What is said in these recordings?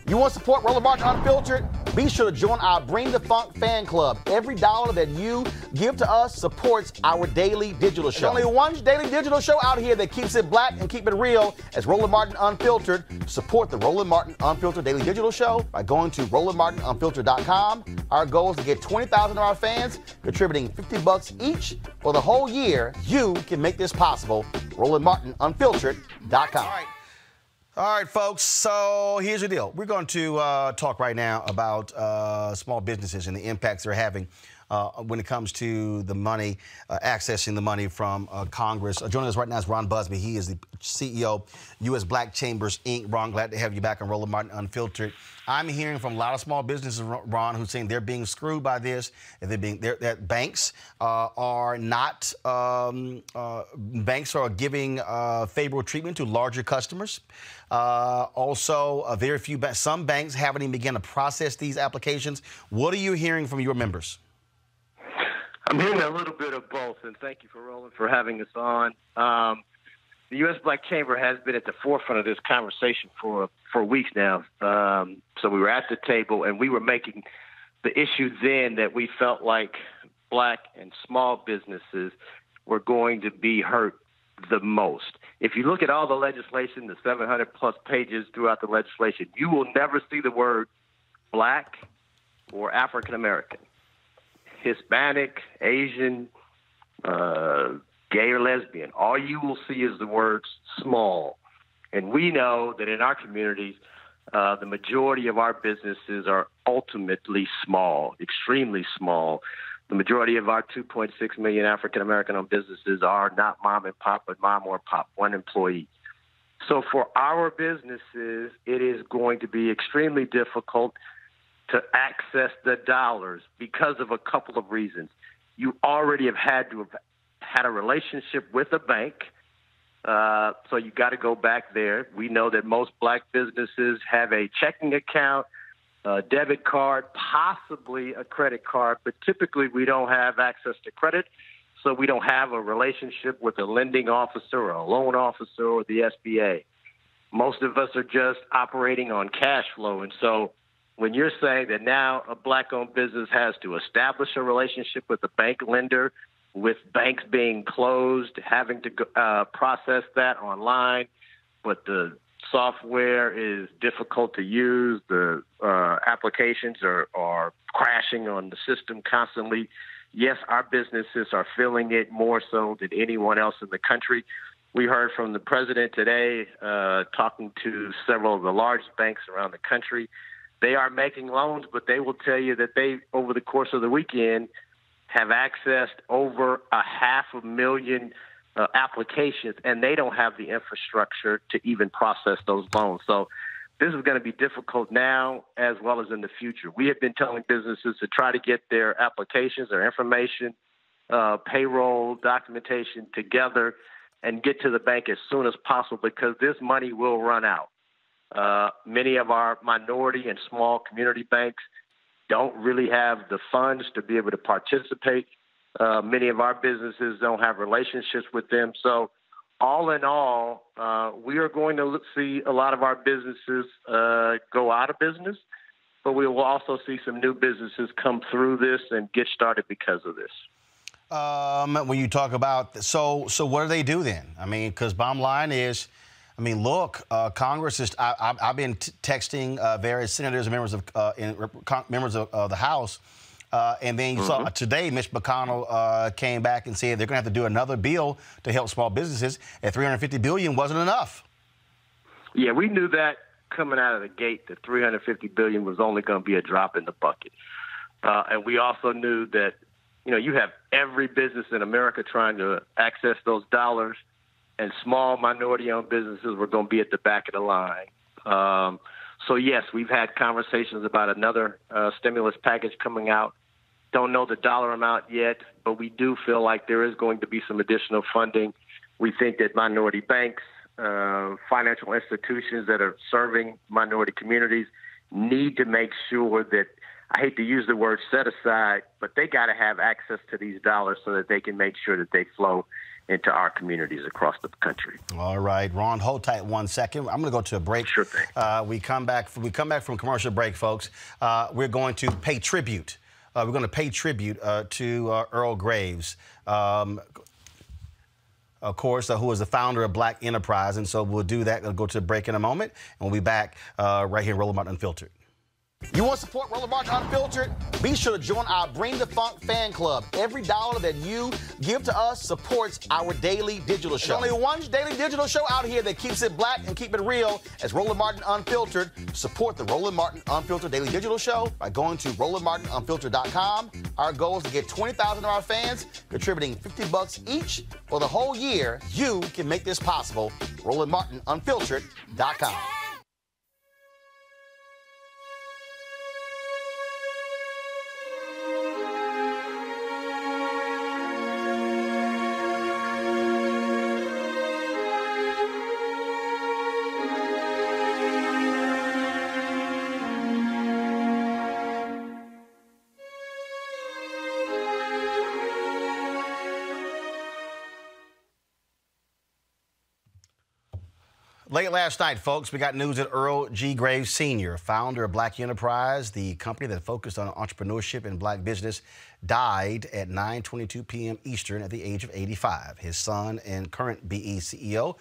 You want to support Roland Martin Unfiltered? Be sure to join our Bring the Funk fan club. Every dollar that you give to us supports our daily digital show. There's only one daily digital show out here that keeps it black and keep it real as Roland Martin Unfiltered. Support the Roland Martin Unfiltered daily digital show by going to RolandMartinUnfiltered.com. Our goal is to get 20,000 of our fans contributing $50 each for the whole year. You can make this possible. RolandMartinUnfiltered.com. All right, folks, so here's the deal. We're going to talk right now about small businesses and the impacts they're having when it comes to the money, accessing the money from Congress. Joining us right now is Ron Busby. He is the CEO, U.S. Black Chambers, Inc. Ron, glad to have you back on Roland Martin Unfiltered. I'm hearing from a lot of small businesses, Ron, who's saying they're being screwed by this, and that banks are not, banks are giving favorable treatment to larger customers. Also, very few, some banks haven't even begun to process these applications. What are you hearing from your members? I'm hearing a little bit of both, and thank you for Roland for having us on. The U.S. Black Chamber has been at the forefront of this conversation for weeks now. So we were at the table, and we were making the issue then that we felt like black and small businesses were going to be hurt the most. If you look at all the legislation, the 700-plus pages throughout the legislation, you will never see the word black or African-American. Hispanic, Asian, gay or lesbian. All you will see is the words small. And we know that in our communities, the majority of our businesses are ultimately small, extremely small. The majority of our 2.6 million African-American-owned businesses are not mom and pop, but mom or pop, one employee. So for our businesses, it is going to be extremely difficult to access the dollars because of a couple of reasons. You already have had a relationship with a bank, so you got to go back there. We know that most black businesses have a checking account, a debit card, possibly a credit card, but typically we don't have access to credit, so we don't have a relationship with a lending officer or a loan officer or the SBA. Most of us are just operating on cash flow, and so when you're saying that now a black-owned business has to establish a relationship with a bank lender, with banks being closed, having to process that online, but the software is difficult to use, the applications are crashing on the system constantly. Yes, our businesses are feeling it more so than anyone else in the country. We heard from the president today talking to several of the largest banks around the country. They are making loans, but they will tell you that they, over the course of the weekend, have accessed over 500,000 applications, and they don't have the infrastructure to even process those loans. So this is going to be difficult now as well as in the future. We have been telling businesses to try to get their applications, their information, payroll, documentation together and get to the bank as soon as possible because this money will run out. Many of our minority and small community banks don't really have the funds to be able to participate. Many of our businesses don't have relationships with them. So all in all, we are going to see a lot of our businesses go out of business, but we will also see some new businesses come through this and get started because of this. When you talk about, so what do they do then? I mean, because bottom line is, I mean, look, Congress is. I've been texting various senators and members of the House, and then you saw today, Mitch McConnell came back and said they're going to have to do another bill to help small businesses. At $350 billion wasn't enough. Yeah, we knew that coming out of the gate that $350 billion was only going to be a drop in the bucket, and we also knew that you have every business in America trying to access those dollars. And small minority-owned businesses were going to be at the back of the line. So, yes, we've had conversations about another stimulus package coming out. Don't know the dollar amount yet, but we do feel like there is going to be some additional funding. We think that minority banks, financial institutions that are serving minority communities need to make sure that, I hate to use the word set aside, but they got to have access to these dollars so that they can make sure that they flow into our communities across the country. All right, Ron, hold tight 1 second. I'm going to go to a break. Sure thing. We come back from commercial break, folks. We're going to pay tribute. We're going to pay tribute to Earl Graves, of course, who is the founder of Black Enterprise. And so we'll do that. We'll go to a break in a moment, and we'll be back right here in Roland Martin Unfiltered. You want to support Roland Martin Unfiltered? Be sure to join our Bring the Funk fan club. Every dollar that you give to us supports our daily digital show. There's only one daily digital show out here that keeps it black and keep it real as Roland Martin Unfiltered. Support the Roland Martin Unfiltered daily digital show by going to RolandMartinUnfiltered.com. Our goal is to get 20,000 of our fans contributing $50 each for the whole year. You can make this possible. RolandMartinUnfiltered.com. Late last night, folks, we got news that Earl G Graves Sr., founder of Black Enterprise, the company that focused on entrepreneurship and black business, died at 9:22 p.m. Eastern at the age of 85. His son and current BE CEO,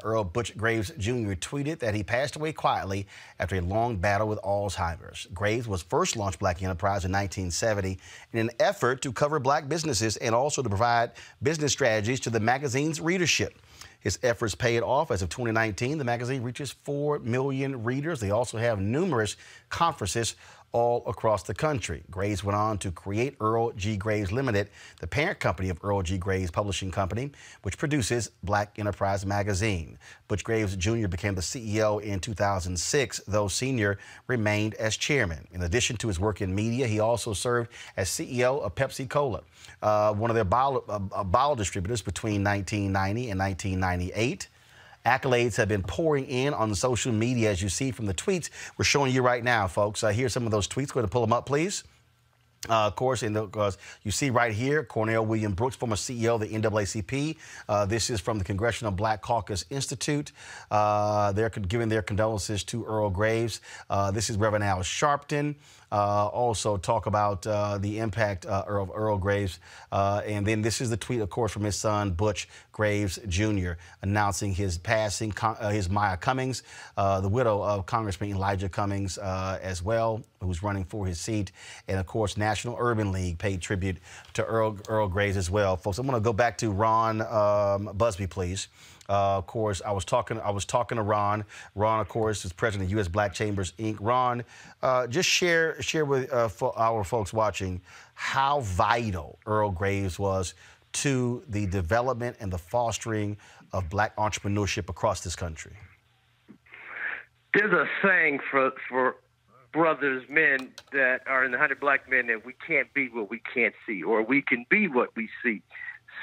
Earl Butch Graves Jr., tweeted that he passed away quietly after a long battle with Alzheimer's. Graves was first launched Black Enterprise in 1970 in an effort to cover black businesses and also to provide business strategies to the magazine's readership. His efforts paid off. As of 2019, the magazine reaches 4 million readers. They also have numerous conferences all across the country. Graves went on to create Earl G Graves Limited, the parent company of Earl G Graves Publishing Company, which produces Black Enterprise magazine. Butch Graves Jr. became the CEO in 2006, though Sr. remained as chairman. In addition to his work in media, he also served as CEO of Pepsi Cola, one of their bottle distributors between 1990 and 1998. Accolades have been pouring in on social media, as you see from the tweets we're showing you right now, folks. Here's some of those tweets. Go ahead and pull them up, please. Of course, you see right here, Cornell William Brooks, former CEO of the NAACP. This is from the Congressional Black Caucus Institute. They're giving their condolences to Earl Graves. This is Reverend Al Sharpton. Also talk about the impact of Earl Graves. And then this is the tweet, of course, from his son, Butch Graves Jr., announcing his passing, his Maya Cummings, the widow of Congressman Elijah Cummings as well, who's running for his seat. And, of course, National Urban League paid tribute to Earl Graves as well. Folks, I'm going to go back to Ron Busby, please. Of course, I was talking to Ron. Ron, of course, is president of U.S. Black Chambers, Inc. Ron, just share with our folks watching how vital Earl Graves was to the development and the fostering of black entrepreneurship across this country. There's a saying for brothers, men that are in the 100 Black Men, that we can't be what we can't see, or we can be what we see.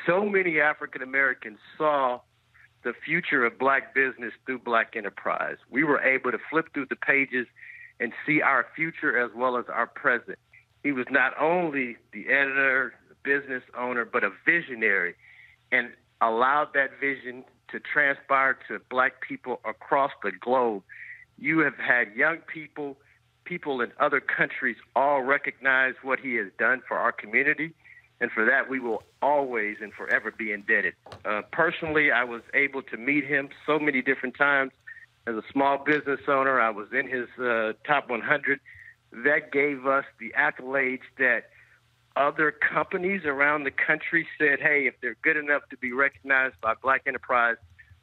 So many African Americans saw the future of black business through Black Enterprise. We were able to flip through the pages and see our future as well as our present. He was not only the editor, the business owner, but a visionary, and allowed that vision to transpire to black people across the globe. You have had young people in other countries all recognize what he has done for our community. And for that, we will always and forever be indebted. Personally, I was able to meet him so many different times. As a small business owner, I was in his top 100. That gave us the accolades that other companies around the country said, hey, if they're good enough to be recognized by Black Enterprise,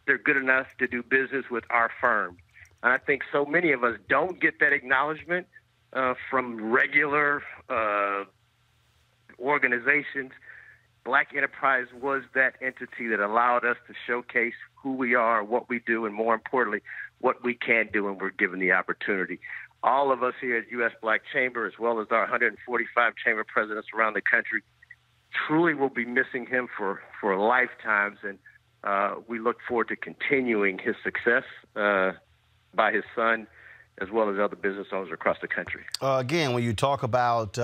they're good enough to do business with our firm. And I think so many of us don't get that acknowledgement from regular organizations. Black Enterprise was that entity that allowed us to showcase who we are, what we do, and more importantly, what we can do when we're given the opportunity. All of us here at U.S. Black Chamber, as well as our 145 chamber presidents around the country, truly will be missing him for lifetimes, and we look forward to continuing his success by his son as well as other business owners across the country. Again, when you talk about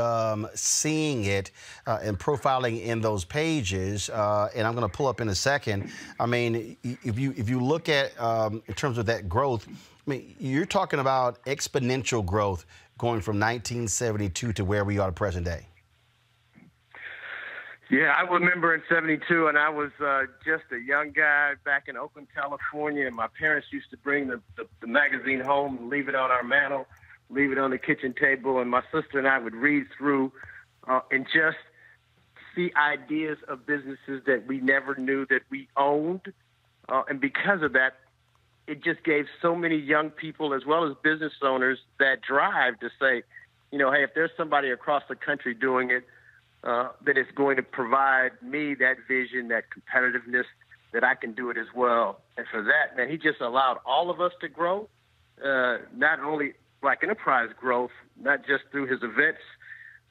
seeing it and profiling in those pages, and I'm going to pull up in a second. I mean, if you look at in terms of that growth, I mean, you're talking about exponential growth going from 1972 to where we are present day. Yeah, I remember in '72, and I was just a young guy back in Oakland, California, and my parents used to bring the magazine home and leave it on our mantle, leave it on the kitchen table, and my sister and I would read through and just see ideas of businesses that we never knew that we owned. And because of that, it just gave so many young people as well as business owners that drive to say, you know, hey, if there's somebody across the country doing it, that it's going to provide me that vision, that competitiveness, that I can do it as well. And for that, man, he just allowed all of us to grow, not only Black Enterprise growth, not just through his events,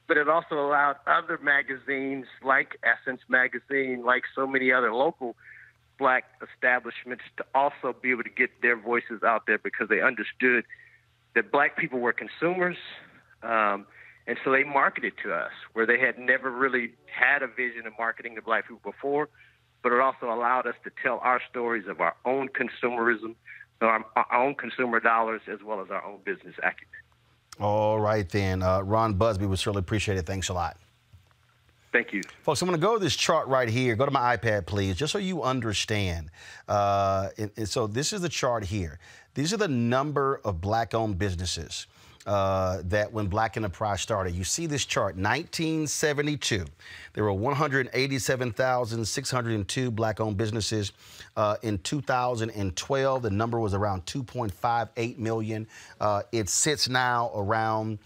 but it also allowed other magazines like Essence Magazine, like so many other local Black establishments to also be able to get their voices out there because they understood that Black people were consumers. And so they marketed to us where they had never really had a vision of marketing to Black people before, but it also allowed us to tell our stories of our own consumerism, our own consumer dollars, as well as our own business acumen. All right, then. Ron Busby, we certainly appreciate it. Thanks a lot. Thank you. Folks, I'm going to go to this chart right here. Go to my iPad, please, just so you understand. And so this is the chart here. These are the number of Black-owned businesses that when Black Enterprise started. You see this chart, 1972. There were 187,602 Black-owned businesses. In 2012, the number was around 2.58 million. It sits now around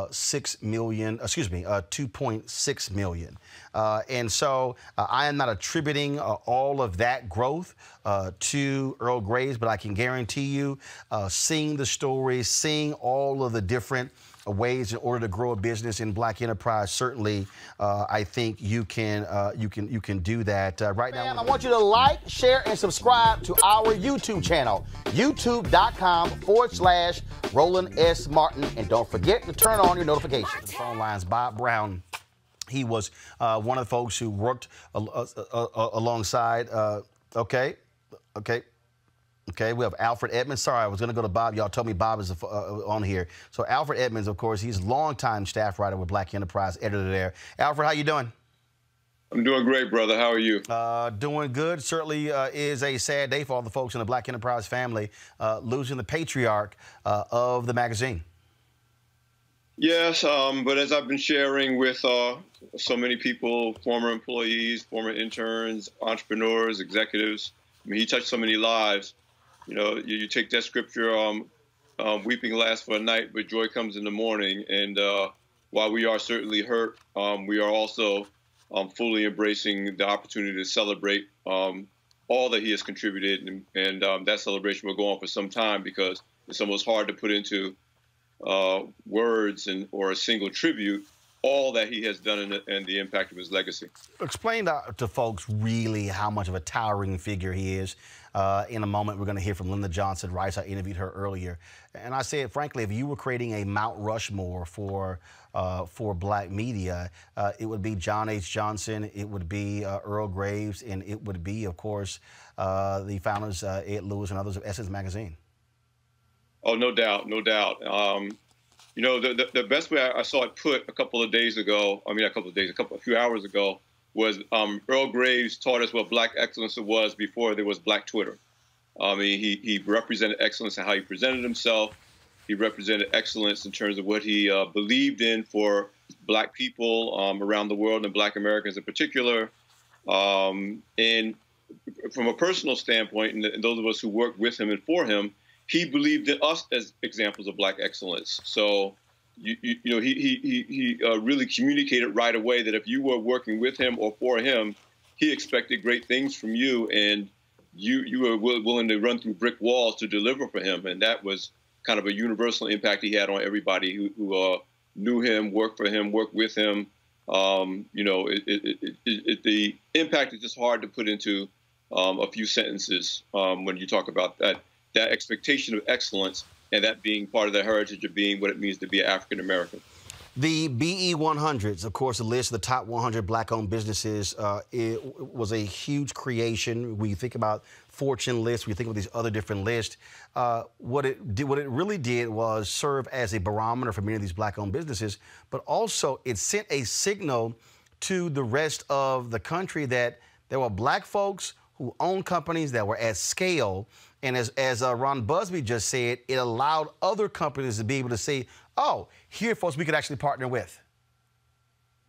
6 million, 2.6 million. And so I am not attributing all of that growth to Earl Graves, but I can guarantee you, seeing the stories, seeing all of the different ways in order to grow a business in Black Enterprise, certainly I think you can do that right now. I want you to like, share, and subscribe to our YouTube channel, youtube.com/Roland S. Martin, and don't forget to turn on your notifications. The phone lines, Bob Brown. He was one of the folks who worked alongside. Okay, we have Alfred Edmonds. Sorry, I was going to go to Bob. Y'all told me Bob is on here. So Alfred Edmonds, of course, he's a longtime staff writer with Black Enterprise, editor there. Alfred, how you doing? I'm doing great, brother. How are you? Doing good. Certainly is a sad day for all the folks in the Black Enterprise family, losing the patriarch of the magazine. Yes, but as I've been sharing with so many people, former employees, former interns, entrepreneurs, executives, I mean, he touched so many lives. You know, you take that scripture, weeping lasts for a night, but joy comes in the morning. And while we are certainly hurt, we are also fully embracing the opportunity to celebrate all that he has contributed. And that celebration will go on for some time because it's almost hard to put into words or a single tribute all that he has done and the impact of his legacy. Explain to folks really how much of a towering figure he is. In a moment, we're going to hear from Lyndon Johnson Rice. I interviewed her earlier. And I said, frankly, if you were creating a Mount Rushmore for Black media, it would be John H. Johnson, it would be Earl Graves, and it would be, of course, the founders, Ed Lewis and others of Essence Magazine. Oh, no doubt, no doubt. You know, the best way I saw it put a few hours ago was Earl Graves taught us what Black excellence was before there was Black Twitter. I mean, he represented excellence in how he presented himself. He represented excellence in terms of what he believed in for Black people around the world and Black Americans in particular. And from a personal standpoint, and those of us who worked with him and for him, he believed in us as examples of Black excellence. So, you know, he really communicated right away that if you were working with him or for him, he expected great things from you, and you were willing to run through brick walls to deliver for him. And that was kind of a universal impact he had on everybody who knew him, worked for him, worked with him. You know, the impact is just hard to put into a few sentences when you talk about that expectation of excellence and that being part of the heritage of being what it means to be an African American. The BE 100s, of course, the list of the top 100 black-owned businesses, it was a huge creation. When you think about Fortune lists, when you think of these other different lists, what it really did was serve as a barometer for many of these black-owned businesses, but also it sent a signal to the rest of the country that there were black folks who owned companies that were at scale. And as Ron Busby just said, it allowed other companies to be able to say, oh, here, folks, we could actually partner with.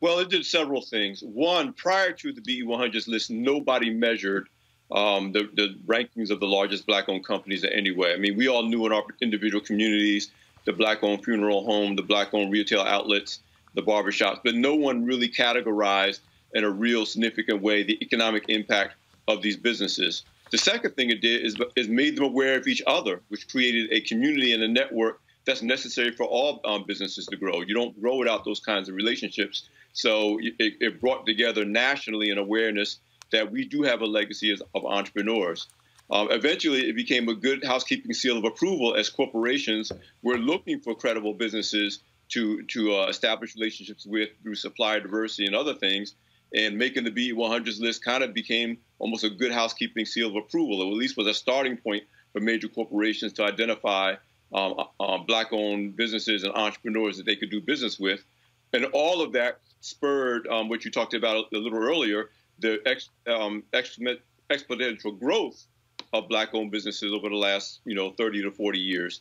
Well, it did several things. One, prior to the BE 100s list, nobody measured the rankings of the largest black-owned companies in any way. I mean, we all knew in our individual communities, the black-owned funeral home, the black-owned retail outlets, the barbershops, but no one really categorized in a real significant way the economic impact of these businesses. The second thing it did is made them aware of each other, which created a community and a network that's necessary for all businesses to grow. You don't grow without those kinds of relationships. So it brought together nationally an awareness that we do have a legacy of entrepreneurs. Eventually, it became a good housekeeping seal of approval as corporations were looking for credible businesses to establish relationships with through supplier diversity and other things. And making the BE 100s list kind of became almost a good housekeeping seal of approval, or at least was a starting point for major corporations to identify black-owned businesses and entrepreneurs that they could do business with. And all of that spurred what you talked about a little earlier, the exponential growth of black-owned businesses over the last 30 to 40 years,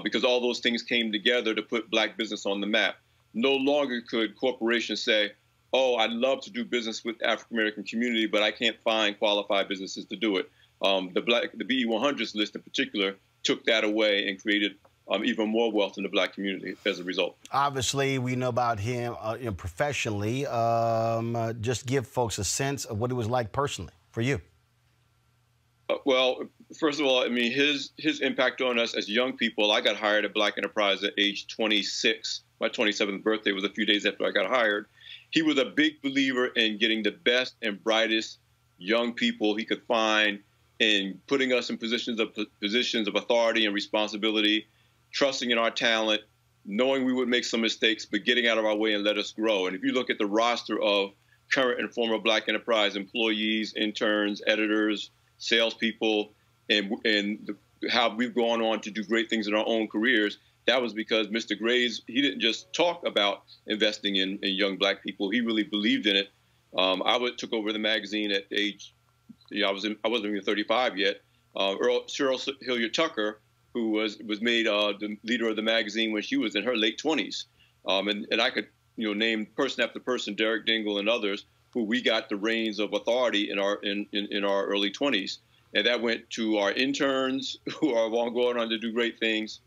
because all those things came together to put black business on the map. No longer could corporations say, oh, I'd love to do business with the African-American community, but I can't find qualified businesses to do it. The BE 100s list in particular took that away and created even more wealth in the black community as a result. Obviously, we know about him professionally. Just give folks a sense of what it was like personally for you. Well, first of all, I mean, his impact on us as young people, I got hired at Black Enterprise at age 26. My 27th birthday was a few days after I got hired. He was a big believer in getting the best and brightest young people he could find and putting us in positions of authority and responsibility, trusting in our talent, knowing we would make some mistakes, but getting out of our way and let us grow. And if you look at the roster of current and former Black Enterprise employees, interns, editors, salespeople, and how we've gone on to do great things in our own careers, that was because Mr. Graves, he didn't just talk about investing in young black people. He really believed in it. I took over the magazine at age, I wasn't even 35 yet. Cheryl Hilliard Tucker, who was made the leader of the magazine when she was in her late 20s. And I could name person after person, Derek Dingle and others, who we got the reins of authority in our early 20s. And that went to our interns who are going on to do great things.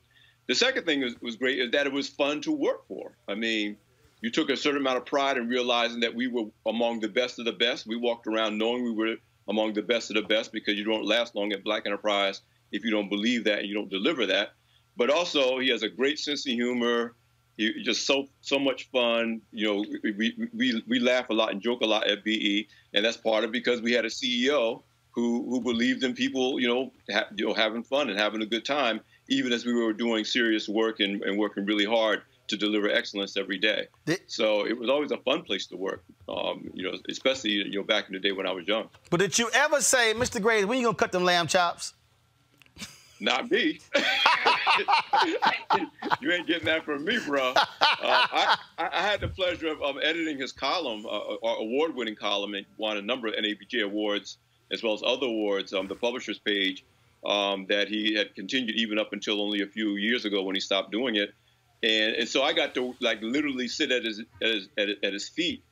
The second thing was great is that it was fun to work for. I mean, you took a certain amount of pride in realizing that we were among the best of the best. We walked around knowing we were among the best of the best, because you don't last long at Black Enterprise if you don't believe that and you don't deliver that. But also, he has a great sense of humor. He just so much fun. We laugh a lot and joke a lot at BE, and that's part of it because we had a CEO who believed in people, having fun and having a good time, even as we were doing serious work and working really hard to deliver excellence every day. So it was always a fun place to work, especially back in the day when I was young. But did you ever say, Mr. Graves, when you gonna cut them lamb chops? Not me. You ain't getting that from me, bro. I had the pleasure of editing his column, our award-winning column, and won a number of NABJ awards, as well as other awards, the publisher's page, that he had continued even up until only a few years ago when he stopped doing it. And so I got to literally sit at his feet,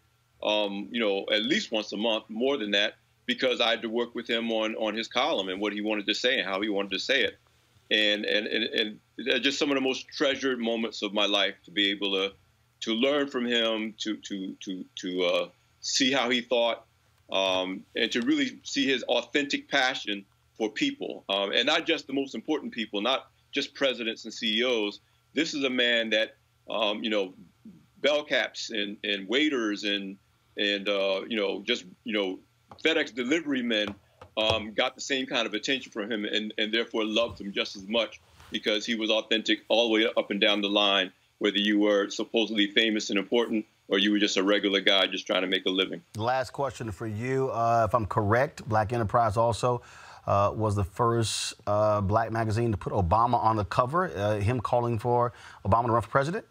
at least once a month, more than that, because I had to work with him on his column and what he wanted to say and how he wanted to say it. And just some of the most treasured moments of my life, to be able to learn from him, to see how he thought, and to really see his authentic passion for people, and not just the most important people, not just presidents and CEOs. This is a man that, bell caps and waiters and FedEx delivery men got the same kind of attention from him and therefore loved him just as much, because he was authentic all the way up and down the line, whether you were supposedly famous and important or you were just a regular guy just trying to make a living. Last question for you. If I'm correct, Black Enterprise also was the first black magazine to put Obama on the cover, him calling for Obama to run for president?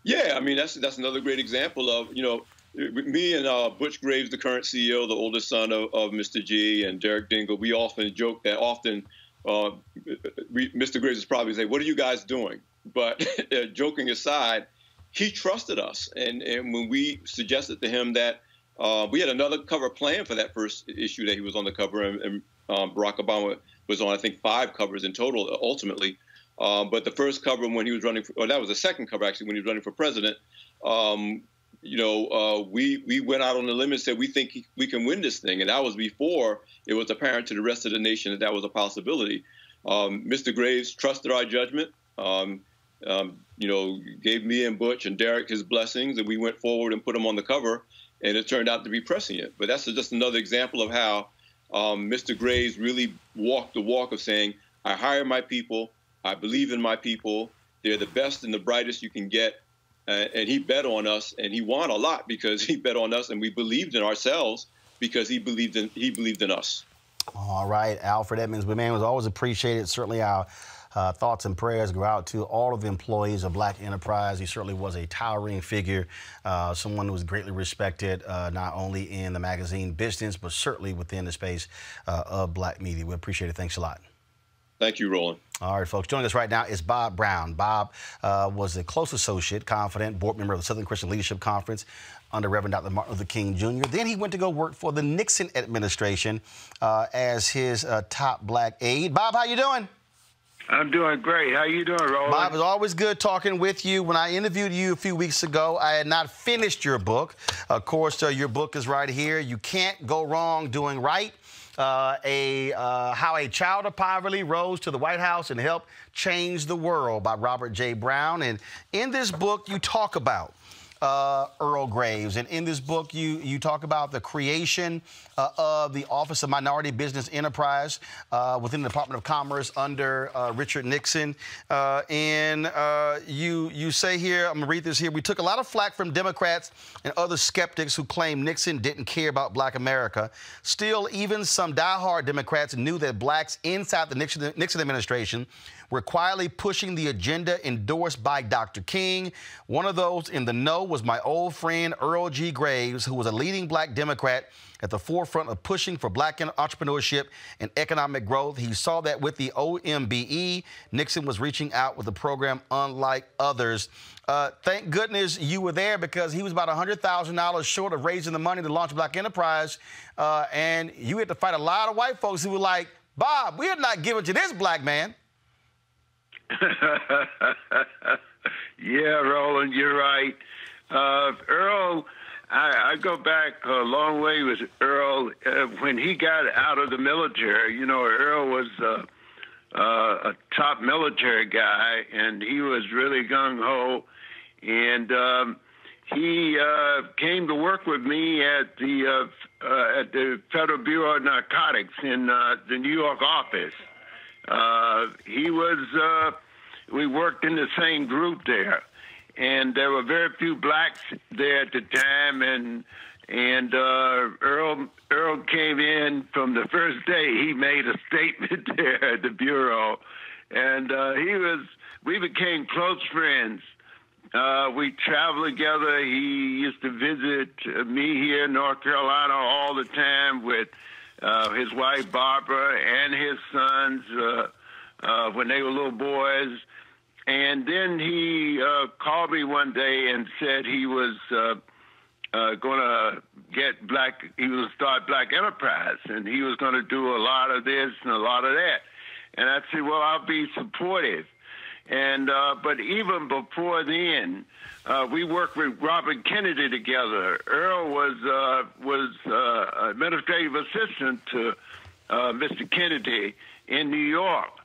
Yeah, I mean, that's another great example of, me and Butch Graves, the current CEO, the oldest son of Mr. G, and Derek Dingle, we often joke that Mr. Graves is probably say, "What are you guys doing?" But joking aside, he trusted us. And when we suggested to him that we had another cover planned for that first issue that he was on the cover, and Barack Obama was on, I think, 5 covers in total, ultimately. But the first cover when he was running, that was the second cover, actually, when he was running for president, we went out on the limb and said, we think we can win this thing. And that was before it was apparent to the rest of the nation that that was a possibility. Mr. Graves trusted our judgment, gave me and Butch and Derek his blessings, and we went forward and put him on the cover, and it turned out to be prescient. But that's just another example of how Mr. Graves really walked the walk of saying, I hire my people, I believe in my people, they're the best and the brightest you can get. And he bet on us, and he won a lot because he bet on us, and we believed in ourselves because he believed in us. All right, Alfred Edmonds, man, was always appreciated. Certainly our thoughts and prayers go out to all of the employees of Black Enterprise. He certainly was a towering figure, someone who was greatly respected, not only in the magazine business, but certainly within the space of black media. We appreciate it. Thanks a lot. Thank you, Roland. All right, folks. Joining us right now is Bob Brown. Bob was a close associate, confidant, board member of the Southern Christian Leadership Conference under Reverend Dr. Martin Luther King Jr. Then he went to go work for the Nixon administration as his top black aide. Bob, how you doing? I'm doing great. How you doing, Roland? Bob, it's always good talking with you. When I interviewed you a few weeks ago, I had not finished your book. Of course, your book is right here. You Can't Go Wrong Doing Right. How a Child of Poverty Rose to the White House and Helped Change the World by Robert J. Brown. And in this book, you talk about Earl Graves. And in this book, you talk about the creation of the Office of Minority Business Enterprise within the Department of Commerce under Richard Nixon. You say here, I'm going to read this here, we took a lot of flack from Democrats and other skeptics who claimed Nixon didn't care about black America. Still, even some diehard Democrats knew that blacks inside the Nixon administration were quietly pushing the agenda endorsed by Dr. King. One of those in the know was my old friend Earl G. Graves, who was a leading black Democrat at the forefront of pushing for black entrepreneurship and economic growth. He saw that with the OMBE, Nixon was reaching out with a program unlike others. Thank goodness you were there, because he was about $100,000 short of raising the money to launch Black Enterprise. And you had to fight a lot of white folks who were like, Bob, we are not giving to this black man. Yeah, Roland, you're right. Earl, I go back a long way with Earl. When he got out of the military, Earl was a top military guy, and he was really gung-ho. And he came to work with me at the Federal Bureau of Narcotics in the New York office. We worked in the same group there, and there were very few blacks there at the time, and Earl came in from the first day. He made a statement there at the Bureau, and we became close friends. We traveled together. He used to visit me here in North Carolina all the time with his wife Barbara and his sons when they were little boys. And then he called me one day and said he was going to he was start Black Enterprise, and he was going to do a lot of this and a lot of that. And I said, well, I'll be supportive. And but even before then, we worked with Robert Kennedy together. Earl was administrative assistant to Mr. Kennedy in New York,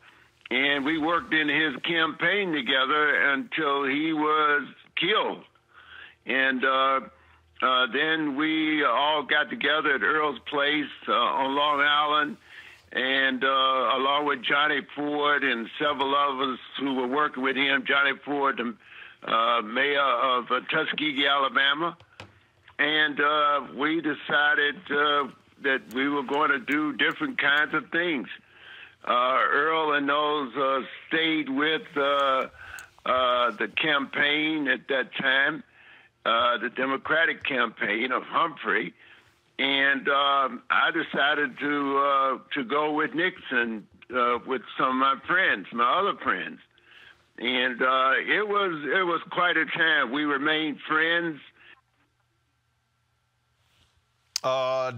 and we worked in his campaign together until he was killed. And then we all got together at Earl's place on Long Island, and along with Johnny Ford and several others who were working with him. Johnny Ford, the mayor of Tuskegee, Alabama, and we decided that we were going to do different kinds of things. Earl and those stayed with the campaign at that time, the Democratic campaign of Humphrey, and I decided to go with Nixon with some of my friends, my other friends, and it was quite a time. We remained friends.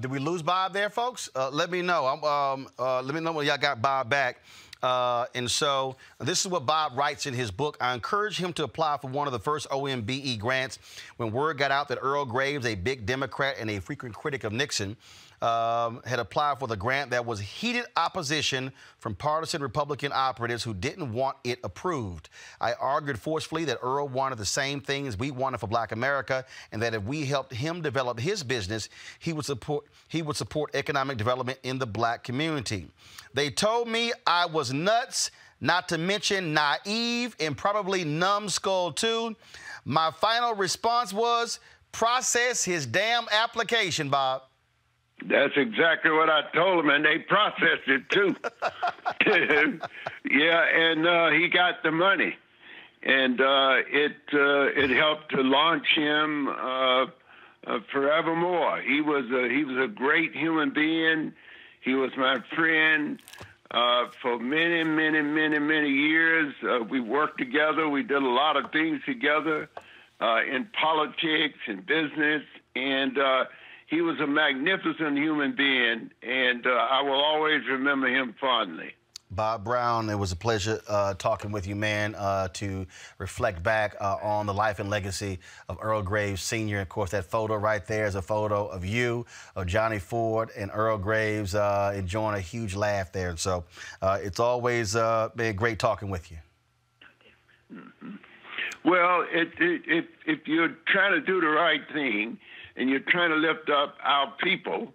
Did we lose Bob there, folks? Let me know. Let me know when y'all got Bob back. And so this is what Bob writes in his book. I encouraged him to apply for one of the first OMBE grants when word got out that Earl Graves, a big Democrat and a frequent critic of Nixon, had applied for the grant. That was heated opposition from partisan Republican operatives who didn't want it approved. I argued forcefully that Earl wanted the same things we wanted for Black America, and that if we helped him develop his business, he would support economic development in the Black community. They told me I was nuts, not to mention naive and probably numbskull too. My final response was, process his damn application, Bob. That's exactly what I told them, and they processed it too. Yeah, and he got the money, and it helped to launch him forevermore. He was a great human being. He was my friend for many, many, many, many years. We worked together. We did a lot of things together in politics and business, and he was a magnificent human being, and I will always remember him fondly. Bob Brown, it was a pleasure talking with you, man, to reflect back on the life and legacy of Earl Graves Sr. Of course, that photo right there is a photo of you, of Johnny Ford, and Earl Graves enjoying a huge laugh there. And so it's always been great talking with you. Mm-hmm. Well, if you're trying to do the right thing and you're trying to lift up our people,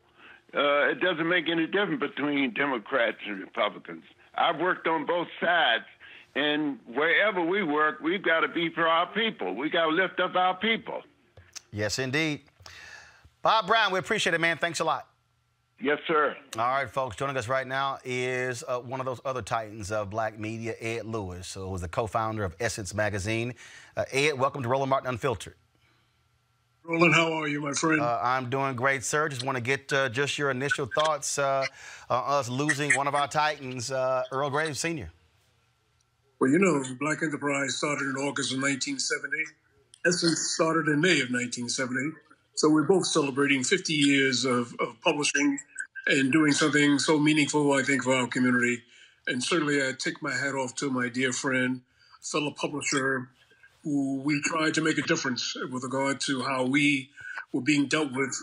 it doesn't make any difference between Democrats and Republicans. I've worked on both sides, and wherever we work, we've got to be for our people. We got to lift up our people. Yes, indeed. Bob Brown, we appreciate it, man. Thanks a lot. Yes, sir. All right, folks, joining us right now is one of those other titans of Black media, Ed Lewis, who was the co-founder of Essence Magazine. Ed, welcome to Roland Martin Unfiltered. Roland, how are you, my friend? I'm doing great, sir. Just want to get just your initial thoughts on us losing one of our titans, Earl Graves Sr. Well, you know, Black Enterprise started in August of 1970. Essence started in May of 1970. So we're both celebrating 50 years of publishing and doing something so meaningful, I think, for our community. And certainly I take my hat off to my dear friend, fellow publisher, who we tried to make a difference with regard to how we were being dealt with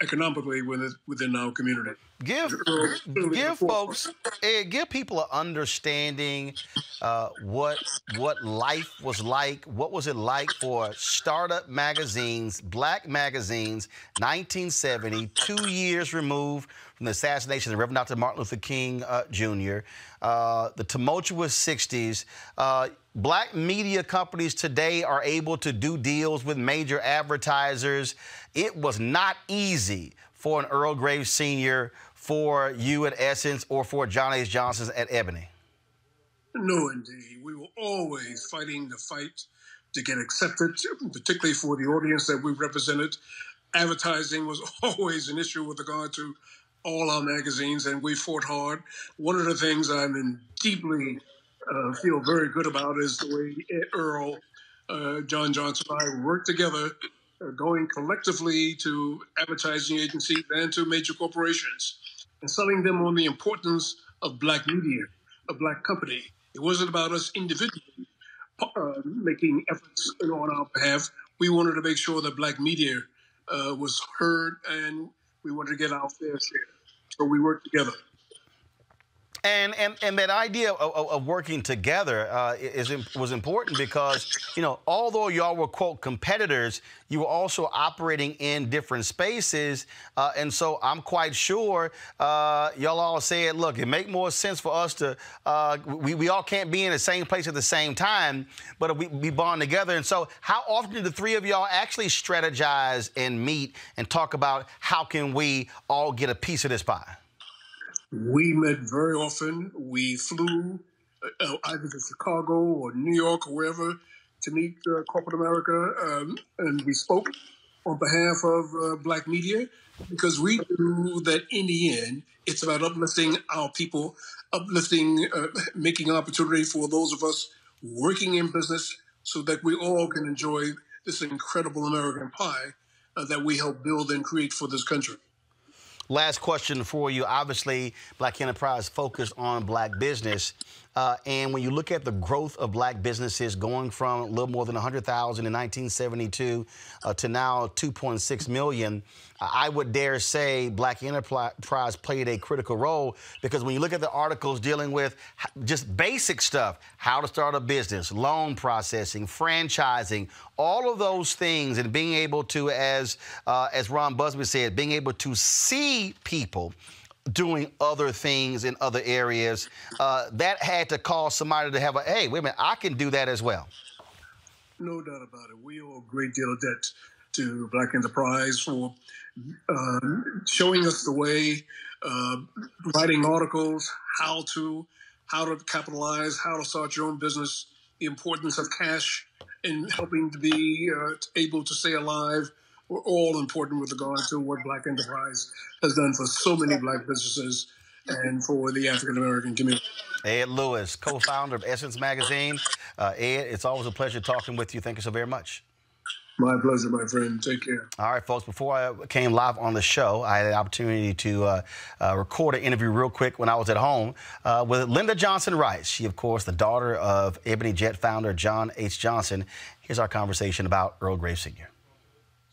economically within our community. Give folks, Ed, give people an understanding what life was like. What was it like for startup magazines, Black magazines, 1970, 2 years removed from the assassination of Reverend Dr. Martin Luther King Jr., the tumultuous 60s. Black media companies today are able to do deals with major advertisers. It was not easy for an Earl Graves Sr., for you at Essence, or for John H. Johnson's at Ebony. No, indeed. We were always fighting the fight to get accepted, particularly for the audience that we represented. Advertising was always an issue with regard to all our magazines, and we fought hard. One of the things I'm deeply feel very good about is the way Earl, John Johnson and I worked together, going collectively to advertising agencies and to major corporations, and selling them on the importance of Black media, a Black company. It wasn't about us individually making efforts on our behalf. We wanted to make sure that Black media was heard, and we wanted to get our fair share. So we worked together. And that idea of working together was important because, although y'all were, quote, competitors, you were also operating in different spaces. And so I'm quite sure y'all all said, look, it make more sense for us to, we all can't be in the same place at the same time, but we bond together. And so how often do the three of y'all actually strategize and meet and talk about how can we all get a piece of this pie? We met very often. We flew either to Chicago or New York or wherever to meet corporate America, and we spoke on behalf of Black media because we knew that in the end, it's about uplifting our people, making opportunity for those of us working in business so that we all can enjoy this incredible American pie that we help build and create for this country. Last question for you. Obviously, Black Enterprise focused on Black business. And when you look at the growth of Black businesses going from a little more than 100,000 in 1972 to now 2.6 million, I would dare say Black Enterprise played a critical role because when you look at the articles dealing with just basic stuff, how to start a business, loan processing, franchising, all of those things, and being able to, as Ron Busby said, being able to see people doing other things in other areas, that had to cause somebody to have hey, wait a minute, I can do that as well. No doubt about it. We owe a great deal of debt to Black Enterprise for showing us the way, writing articles, how to capitalize, how to start your own business, the importance of cash, and helping to be able to stay alive were all important with regard to what Black Enterprise has done for so many Black businesses and for the African-American community. Ed Lewis, co-founder of Essence Magazine. Ed, it's always a pleasure talking with you. Thank you so very much. My pleasure, my friend. Take care. All right, folks, before I came live on the show, I had the opportunity to record an interview real quick when I was at home with Linda Johnson Rice. She, of course, the daughter of Ebony Jet founder John H. Johnson. Here's our conversation about Earl Graves Sr.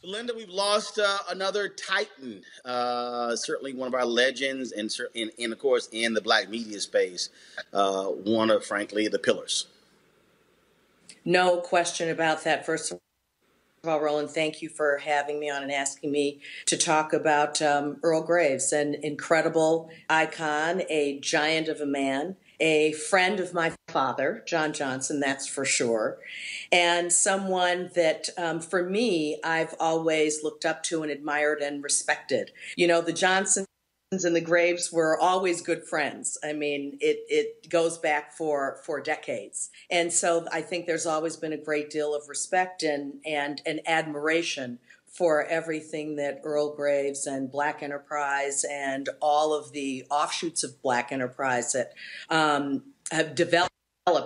Linda, we've lost another titan, certainly one of our legends, and of course, in the Black media space, one of, frankly, the pillars. No question about that. First of all, Roland, thank you for having me on and asking me to talk about Earl Graves, an incredible icon, a giant of a man, a friend of my father, John Johnson, that's for sure, and someone that, for me, I've always looked up to and admired and respected. You know, the Johnsons and the Graves were always good friends. I mean, it goes back for decades. And so I think there's always been a great deal of respect and admiration for everything that Earl Graves and Black Enterprise and all of the offshoots of Black Enterprise that have developed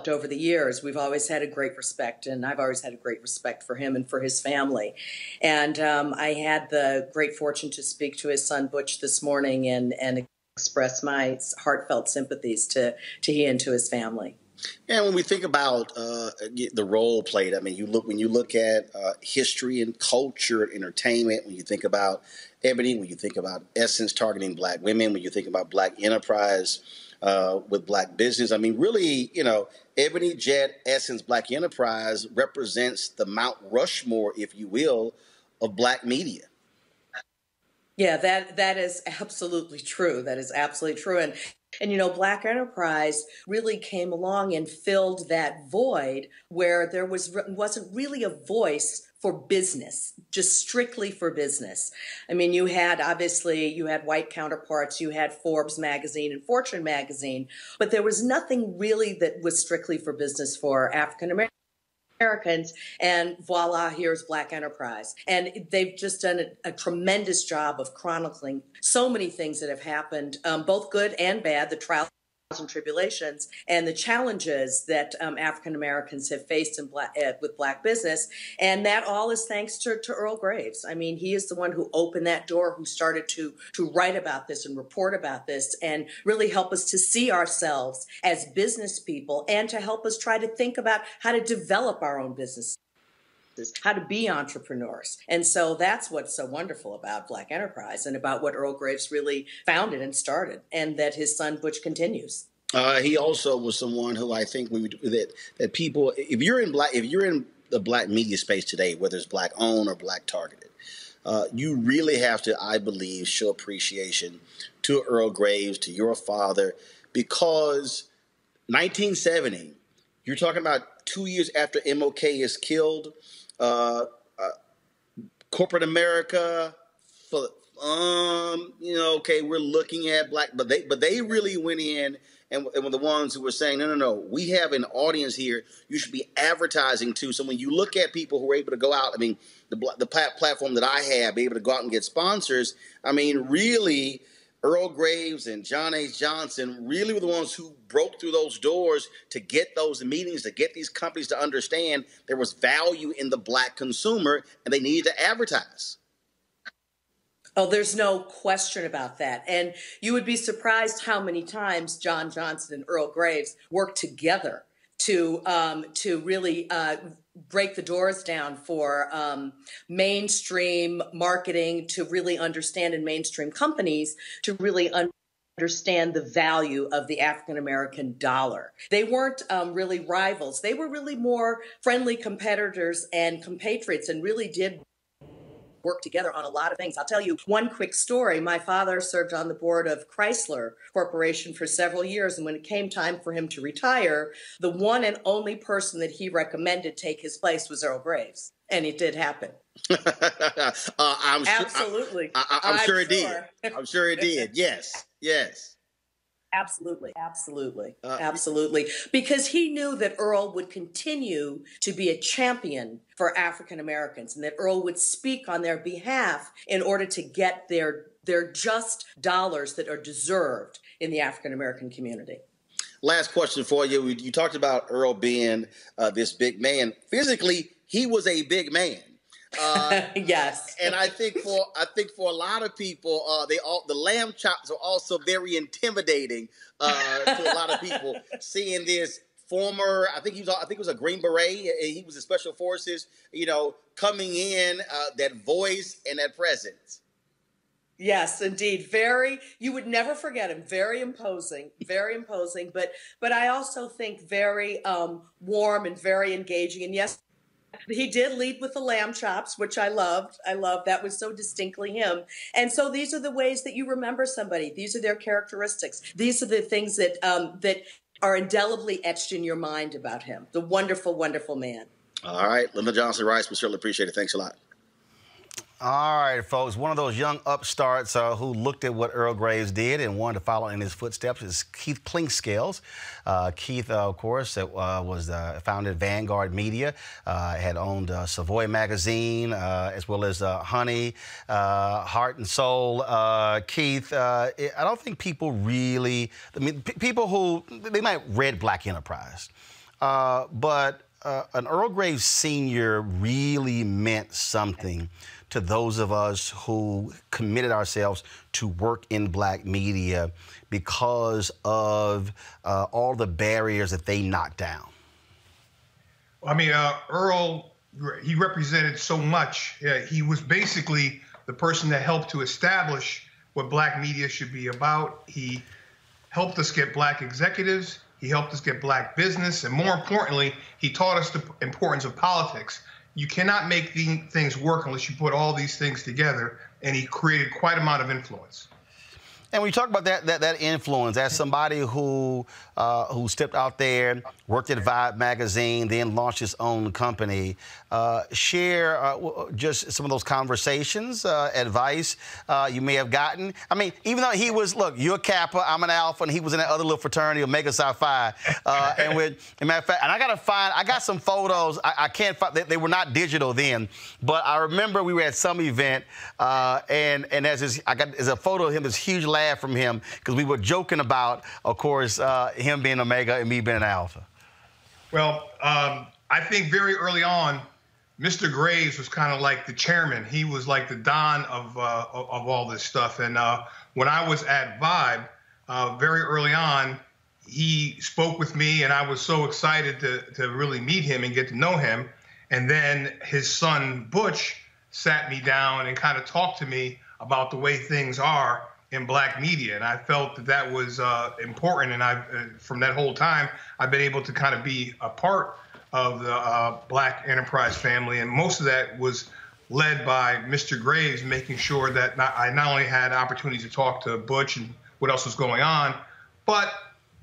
over the years. We've always had a great respect, and I've always had a great respect for him and for his family. And I had the great fortune to speak to his son Butch this morning and express my heartfelt sympathies to he and to his family. And when we think about the role played, I mean, when you look at history and culture and entertainment, when you think about Ebony, when you think about Essence targeting Black women, when you think about Black Enterprise with Black business, I mean, really, Ebony, Jet, Essence, Black Enterprise represents the Mount Rushmore, if you will, of Black media. Yeah, that is absolutely true. That is absolutely true. And Black Enterprise really came along and filled that void where there wasn't really a voice for business, just strictly for business. I mean, you had white counterparts, you had Forbes magazine and Fortune magazine, but there was nothing really that was strictly for business for African Americans, and voila, here's Black Enterprise. And they've just done a tremendous job of chronicling so many things that have happened, both good and bad, the trials and tribulations, and the challenges that African Americans have faced with Black business. And that all is thanks to Earl Graves. I mean, he is the one who opened that door, who started to write about this and report about this and really help us to see ourselves as business people and to help us try to think about how to develop our own business, how to be entrepreneurs. And so that's what's so wonderful about Black Enterprise and about what Earl Graves really founded and started, and that his son Butch continues. He also was someone who I think that people, if you're in the black media space today, whether it's black owned or black targeted, you really have to, I believe, show appreciation to Earl Graves, to your father, because 1970, you're talking about 2 years after MLK is killed, corporate America, okay, we're looking at black, but they really went in and were the ones who were saying, no, we have an audience here you should be advertising to. So when you look at people who are able to go out, I mean, the platform that I have, be able to go out and get sponsors, I mean, really, Earl Graves and John H. Johnson really were the ones who broke through those doors to get those meetings, to get these companies to understand there was value in the black consumer and they needed to advertise. Oh, there's no question about that. And you would be surprised how many times John Johnson and Earl Graves worked together to really break the doors down for mainstream marketing, to really understand, in mainstream companies, to really understand the value of the African-American dollar. They weren't really rivals. They were really more friendly competitors and compatriots, and really did work together on a lot of things. I'll tell you one quick story. My father served on the board of Chrysler Corporation for several years, and when it came time for him to retire, the one and only person that he recommended take his place was Earl Graves, and it did happen. Absolutely. I'm sure it did. I'm sure it did. Yes. Absolutely. Because he knew that Earl would continue to be a champion for African Americans, and that Earl would speak on their behalf in order to get their just dollars that are deserved in the African American community. Last question for you. You talked about Earl being this big man. Physically, he was a big man. Yes. And I think for a lot of people, the lamb chops are also very intimidating to a lot of people. Seeing this former, I think he was a Green Beret. He was in Special Forces. Coming in, that voice and that presence. Yes, indeed. You would never forget him. Very imposing, but I also think very warm and very engaging. And yes, he did lead with the lamb chops, which I loved. That was so distinctly him. And so these are the ways that you remember somebody. These are their characteristics. These are the things that are indelibly etched in your mind about him. The wonderful, wonderful man. All right. Lyndon Johnson Rice, we certainly appreciate it. Thanks a lot. All right, folks. One of those young upstarts who looked at what Earl Graves did and wanted to follow in his footsteps is Keith Clinkscales. Keith, of course, was founded Vanguard Media, had owned Savoy Magazine, as well as Honey, Heart and Soul. Keith, I don't think people really, people who, they might have read Black Enterprise, but an Earl Graves Sr. really meant something to those of us who committed ourselves to work in black media because of all the barriers that they knocked down. I mean, Earl, he represented so much. He was basically the person that helped to establish what black media should be about. He helped us get black executives. He helped us get black business. And more importantly, he taught us the importance of politics. You cannot make things work unless you put all these things together, and he created quite an amount of influence. And when you talk about that influence, as somebody who stepped out there, worked at Vibe magazine, then launched his own company, share just some of those conversations, advice you may have gotten. I mean, even though he was, look, you're a Kappa, I'm an Alpha, and he was in that other little fraternity, Omega Psi Phi. And with, as a matter of fact, and I got some photos. I can't find, they were not digital then, but I remember we were at some event, and there's a photo of him, this huge laugh from him, because we were joking about, of course, him being Omega and me being an Alpha. Well, I think very early on, Mr. Graves was kind of like the chairman. He was like the Don of all this stuff. And when I was at Vibe, very early on, he spoke with me, and I was so excited to really meet him and get to know him. And then his son, Butch, sat me down and kind of talked to me about the way things are in black media, and I felt that that was important. And from that whole time, I've been able to kind of be a part of the Black Enterprise family, and most of that was led by Mr. Graves, making sure that I not only had opportunities to talk to Butch and what else was going on, but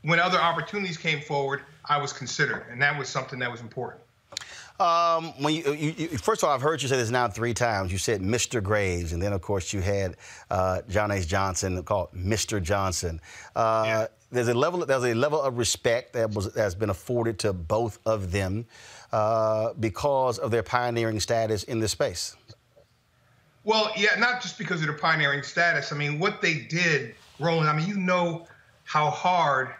when other opportunities came forward, I was considered, and that was something that was important. When first of all, I've heard you say this now 3 times. You said Mr. Graves, and then of course you had John H. Johnson called Mr. Johnson. Yeah. There's a level of respect that's been afforded to both of them because of their pioneering status in this space. Well, yeah, not just because of their pioneering status. I mean, what they did, Roland. I mean, you know how hard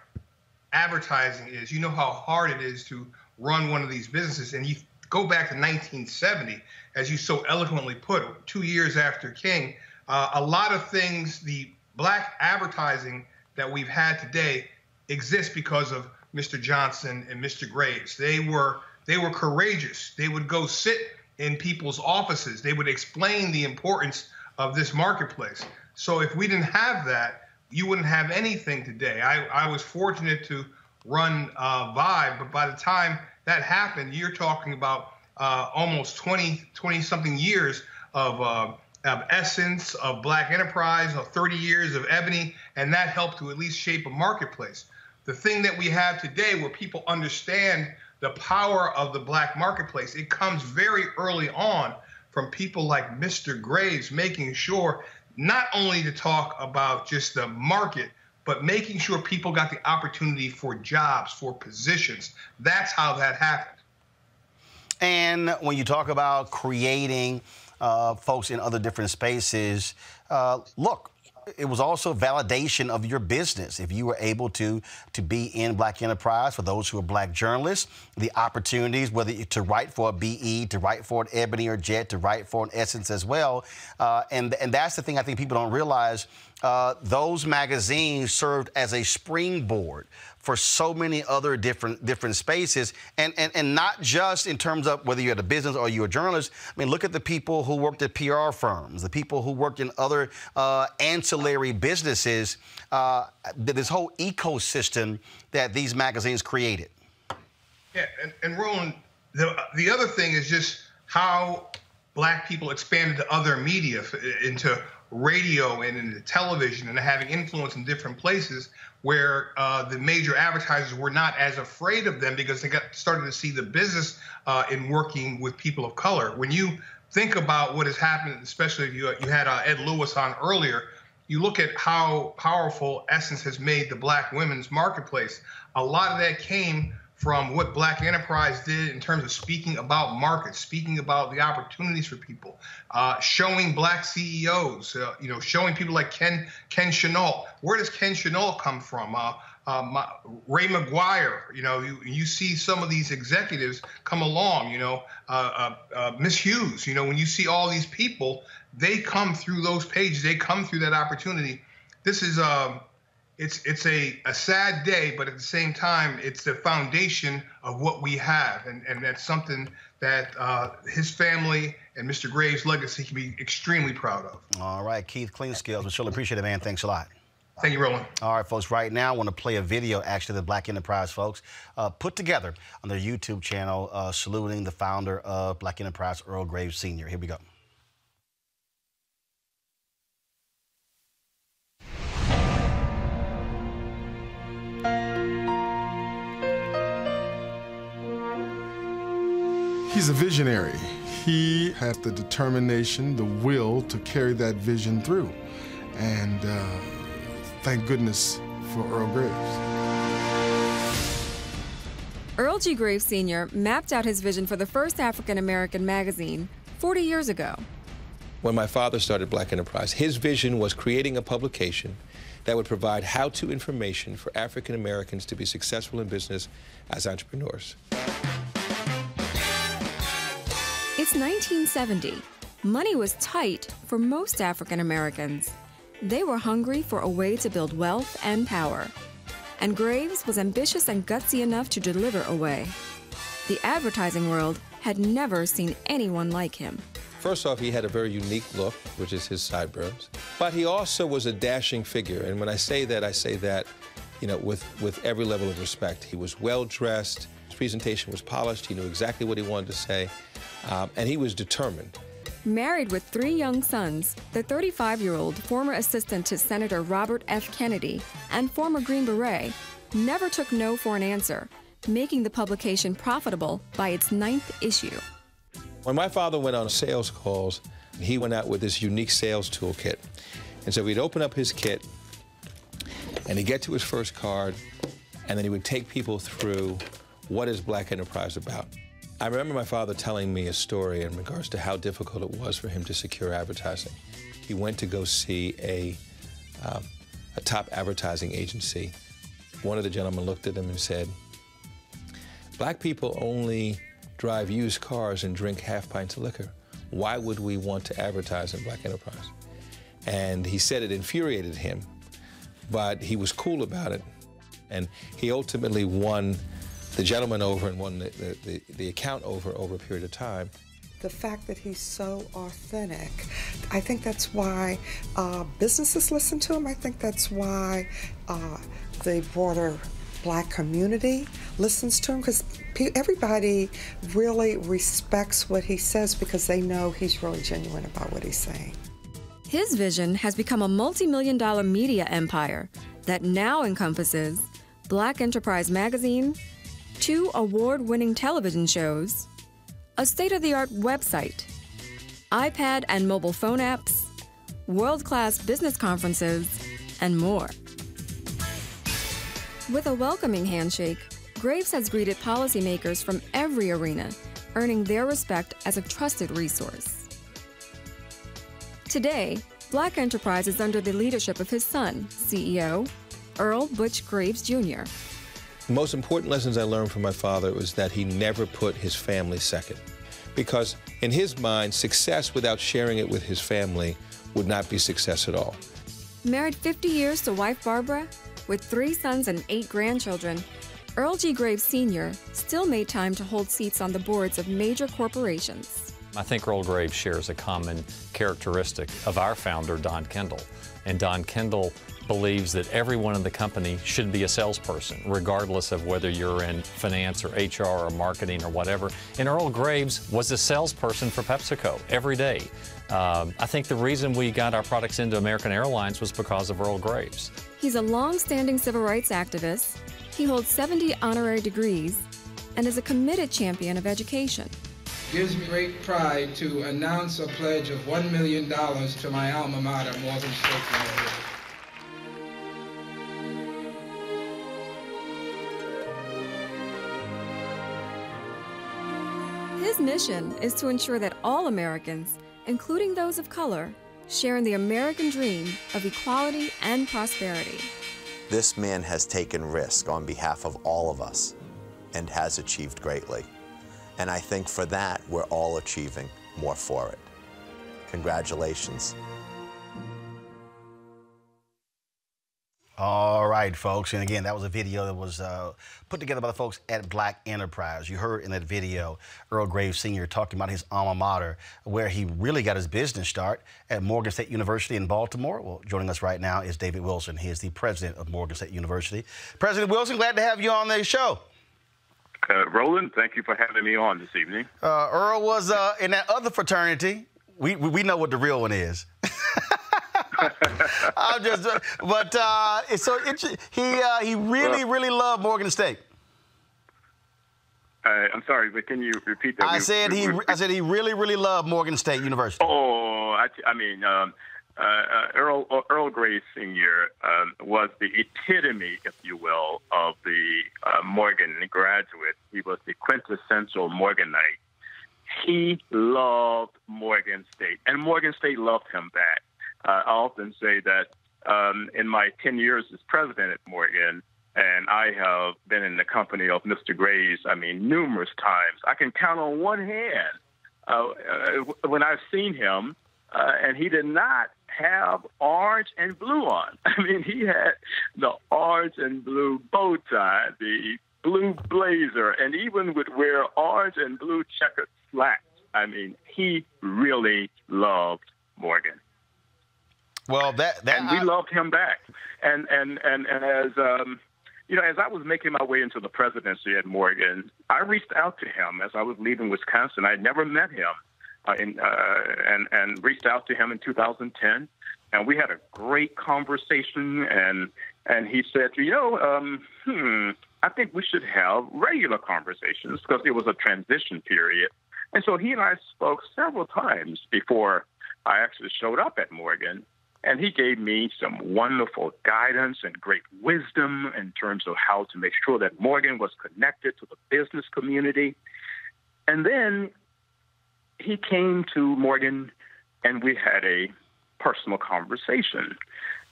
advertising is. You know how hard it is to run one of these businesses, and you go back to 1970, as you so eloquently put, 2 years after King. A lot of things, the black advertising that we've had today exists because of Mr. Johnson and Mr. Graves. They were courageous. They would go sit in people's offices. They would explain the importance of this marketplace. So if we didn't have that, you wouldn't have anything today. I was fortunate to run Vibe, but by the time that happened, you're talking about almost 20-something years of Essence, of Black Enterprise, of 30 years of Ebony, and that helped to at least shape a marketplace. The thing that we have today where people understand the power of the black marketplace, it comes very early on from people like Mr. Graves, making sure not only to talk about just the market, but making sure people got the opportunity for jobs, for positions. That's how that happened. And when you talk about creating folks in other different spaces, look, it was also validation of your business. If you were able to be in Black Enterprise, for those who are black journalists, the opportunities, whether to write for a BE, to write for an Ebony or Jet, to write for an Essence as well. And that's the thing I think people don't realize. Those magazines served as a springboard for so many other different spaces, and not just in terms of whether you're at a business or you're a journalist. I mean, look at the people who worked at PR firms, the people who worked in other ancillary businesses, this whole ecosystem that these magazines created. Yeah, and Roland, the other thing is just how black people expanded to other media, into radio and into television, and having influence in different places where the major advertisers were not as afraid of them because they started to see the business in working with people of color. When you think about what has happened, especially if you had Ed Lewis on earlier, you look at how powerful Essence has made the black women's marketplace. A lot of that came from what Black Enterprise did in terms of speaking about markets, speaking about the opportunities for people, showing black CEOs, showing people like Ken Chenault. Where does Ken Chenault come from? Ray McGuire. You see some of these executives come along. Miss Hughes. When you see all these people, they come through those pages. They come through that opportunity. This is it's a sad day, but at the same time, it's the foundation of what we have. And that's something that his family and Mr. Graves' legacy can be extremely proud of. All right, Keith Cleanskills, we surely appreciate it, man. Thanks a lot. Thank you, Roland. All right, folks, right now I want to play a video, actually, the Black Enterprise folks put together on their YouTube channel, saluting the founder of Black Enterprise, Earl Graves Sr. Here we go. He's a visionary. He has the determination, the will to carry that vision through. And thank goodness for Earl Graves. Earl G. Graves Sr. mapped out his vision for the first African-American magazine 40 years ago. When my father started Black Enterprise, his vision was creating a publication that would provide how-to information for African Americans to be successful in business as entrepreneurs. It's 1970. Money was tight for most African Americans. They were hungry for a way to build wealth and power. And Graves was ambitious and gutsy enough to deliver a way. The advertising world had never seen anyone like him. First off, he had a very unique look, which is his sideburns. But he also was a dashing figure. And when I say that, you know, with every level of respect. He was well-dressed. His presentation was polished. He knew exactly what he wanted to say. And he was determined. Married with 3 young sons, the 35-year-old former assistant to Senator Robert F. Kennedy and former Green Beret never took no for an answer, making the publication profitable by its 9th issue. When my father went on sales calls, he went out with this unique sales toolkit. And so we'd open up his kit, and he'd get to his first card, and then he would take people through what is Black Enterprise about. I remember my father telling me a story in regards to how difficult it was for him to secure advertising. He went to go see a top advertising agency. One of the gentlemen looked at him and said, "Black people only drive used cars and drink half pints of liquor. Why would we want to advertise in Black Enterprise?" And he said it infuriated him, but he was cool about it. And he ultimately won the gentleman over and won the account over a period of time. The fact that he's so authentic, I think that's why businesses listen to him. I think that's why the broader Black community listens to him, because everybody really respects what he says because they know he's really genuine about what he's saying. His vision has become a multi-million-dollar media empire that now encompasses Black Enterprise magazine, 2 award-winning television shows, a state-of-the-art website, iPad and mobile phone apps, world-class business conferences, and more. With a welcoming handshake, Graves has greeted policymakers from every arena, earning their respect as a trusted resource. Today, Black Enterprise is under the leadership of his son, CEO Earl Butch Graves, Jr. The most important lessons I learned from my father was that he never put his family second. Because in his mind, success without sharing it with his family would not be success at all. Married 50 years to wife Barbara, with 3 sons and 8 grandchildren, Earl G. Graves Sr. still made time to hold seats on the boards of major corporations. I think Earl Graves shares a common characteristic of our founder, Don Kendall. And Don Kendall believes that everyone in the company should be a salesperson, regardless of whether you're in finance or HR or marketing or whatever. And Earl Graves was a salesperson for PepsiCo every day. I think the reason we got our products into American Airlines was because of Earl Graves. He's a long-standing civil rights activist. He holds 70 honorary degrees and is a committed champion of education. It gives me great pride to announce a pledge of $1 million to my alma mater, Morgan State University. His mission is to ensure that all Americans, including those of color, share in the American dream of equality and prosperity. This man has taken risk on behalf of all of us and has achieved greatly. And I think for that, we're all achieving more for it. Congratulations. All right, folks. And again, that was a video that was put together by the folks at Black Enterprise. You heard in that video Earl Graves Sr. talking about his alma mater, where he really got his business start at Morgan State University in Baltimore. Well, joining us right now is David Wilson. He is the president of Morgan State University. President Wilson, glad to have you on the show. Roland, thank you for having me on this evening. Earl was in that other fraternity. We know what the real one is. I'm just, but it's so interesting. He really loved Morgan State. I'm sorry, but can you repeat that? I said he really loved Morgan State University. Oh, I mean, Earl Graves Sr. Was the epitome, if you will, of the Morgan graduate. He was the quintessential Morganite. He loved Morgan State, and Morgan State loved him back. I often say that in my 10 years as president at Morgan, and I have been in the company of Mr. Graves, I mean, numerous times. I can count on one hand when I've seen him, and he did not have orange and blue on. I mean, he had the orange and blue bow tie, the blue blazer, and even would wear orange and blue checkered slacks. I mean, he really loved Morgan. Well, and we loved him back. And as as I was making my way into the presidency at Morgan, I reached out to him as I was leaving Wisconsin. I had never met him, and reached out to him in 2010, and we had a great conversation. And he said, I think we should have regular conversations because it was a transition period. And so he and I spoke several times before I actually showed up at Morgan. And he gave me some wonderful guidance and great wisdom in terms of how to make sure that Morgan was connected to the business community. And then he came to Morgan, and we had a personal conversation.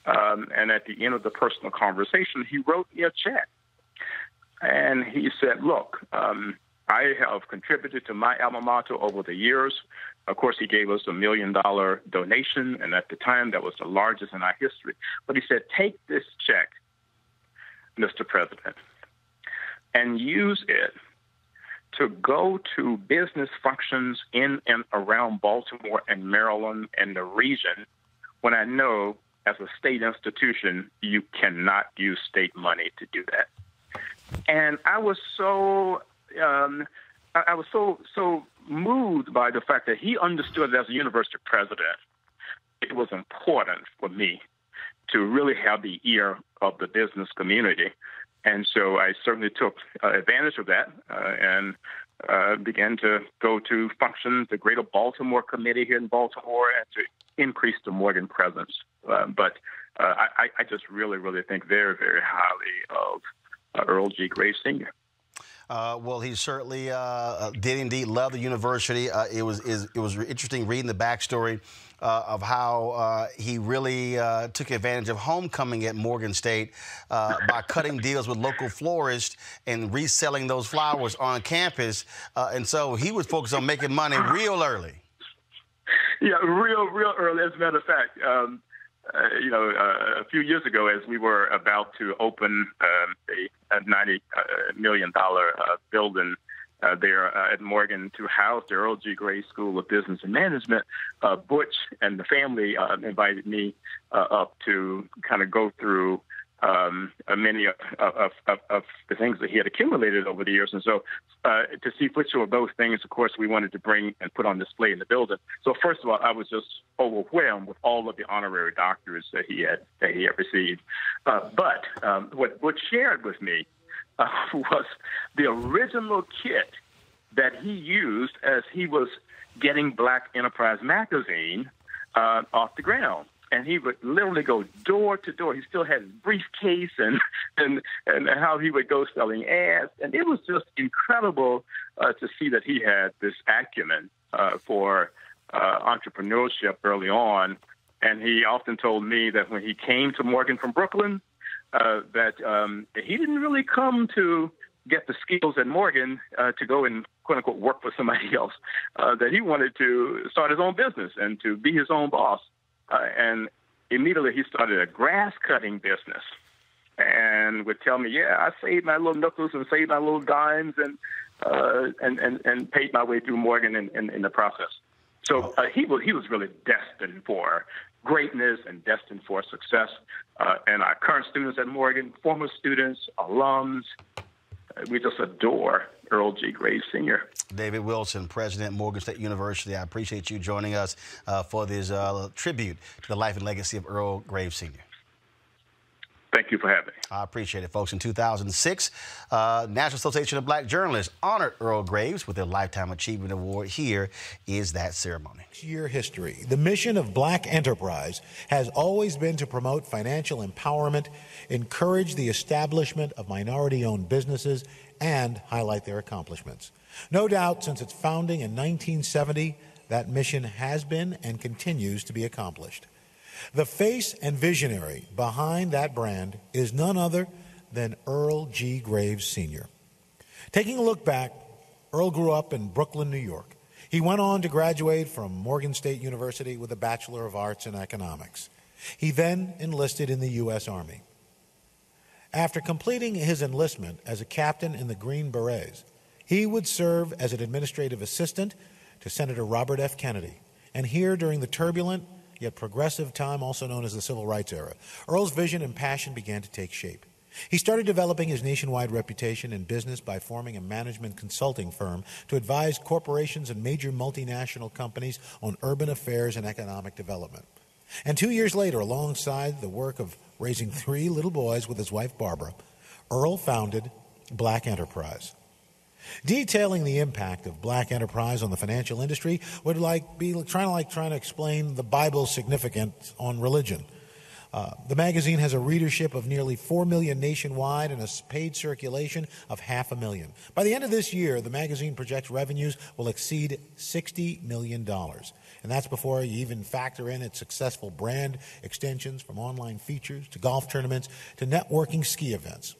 And at the end of the personal conversation, he wrote me a check. And he said, look, I have contributed to my alma mater over the years. Of course, he gave us $1 million donation, and at the time, that was the largest in our history. But he said, take this check, Mr. President, and use it to go to business functions in and around Baltimore and Maryland and the region when I know as a state institution, you cannot use state money to do that. And I was so moved by the fact that he understood as a university president, it was important for me to really have the ear of the business community. And so I certainly took advantage of that and began to go to functions, the Greater Baltimore Committee here in Baltimore, and to increase the Morgan presence. But I just really, really think very, very highly of Earl G. Graves Sr. Well, he certainly did indeed love the university. It was interesting reading the backstory of how he really took advantage of homecoming at Morgan State by cutting deals with local florists and reselling those flowers on campus. And so he was focused on making money real early. Yeah, real early. As a matter of fact, a few years ago, as we were about to open a $90 million building there at Morgan to house the Earl G. Graves School of Business and Management, Butch and the family invited me up to kind of go through many of the things that he had accumulated over the years. And so to see which of those things, of course, we wanted to bring and put on display in the building. So first of all, I was just overwhelmed with all of the honorary doctorates that he had received. But what shared with me was the original kit that he used as he was getting Black Enterprise magazine off the ground. And he would literally go door to door. He still had his briefcase and how he would go selling ads. And it was just incredible to see that he had this acumen for entrepreneurship early on. And he often told me that when he came to Morgan from Brooklyn, that he didn't really come to get the skills at Morgan to go and, quote unquote, work for somebody else, that he wanted to start his own business and to be his own boss. And immediately he started a grass cutting business and would tell me, yeah, I saved my little nickels and saved my little dimes and paid my way through Morgan in the process. So he was really destined for greatness and destined for success. And our current students at Morgan, former students, alums, we just adore Earl G. Graves Sr. David Wilson, President, Morgan State University. I appreciate you joining us for this tribute to the life and legacy of Earl Graves Sr. Thank you for having me. I appreciate it, folks. In 2006, National Association of Black Journalists honored Earl Graves with their Lifetime Achievement Award. Here is that ceremony. Year history. The mission of Black Enterprise has always been to promote financial empowerment, encourage the establishment of minority-owned businesses, and highlight their accomplishments. No doubt, since its founding in 1970, that mission has been and continues to be accomplished. The face and visionary behind that brand is none other than Earl G. Graves Sr. Taking a look back, Earl grew up in Brooklyn, New York. He went on to graduate from Morgan State University with a Bachelor of Arts in Economics. He then enlisted in the U.S. Army. After completing his enlistment as a captain in the Green Berets, he would serve as an administrative assistant to Senator Robert F. Kennedy. And here, during the turbulent yet progressive time also known as the Civil Rights era, Earl's vision and passion began to take shape. He started developing his nationwide reputation in business by forming a management consulting firm to advise corporations and major multinational companies on urban affairs and economic development. And 2 years later, alongside the work of raising 3 little boys with his wife Barbara, Earl founded Black Enterprise. Detailing the impact of Black Enterprise on the financial industry would be trying to explain the Bible's significance on religion. The magazine has a readership of nearly 4 million nationwide and a paid circulation of 500,000. By the end of this year, the magazine projects revenues will exceed $60 million. And that's before you even factor in its successful brand extensions from online features to golf tournaments to networking ski events.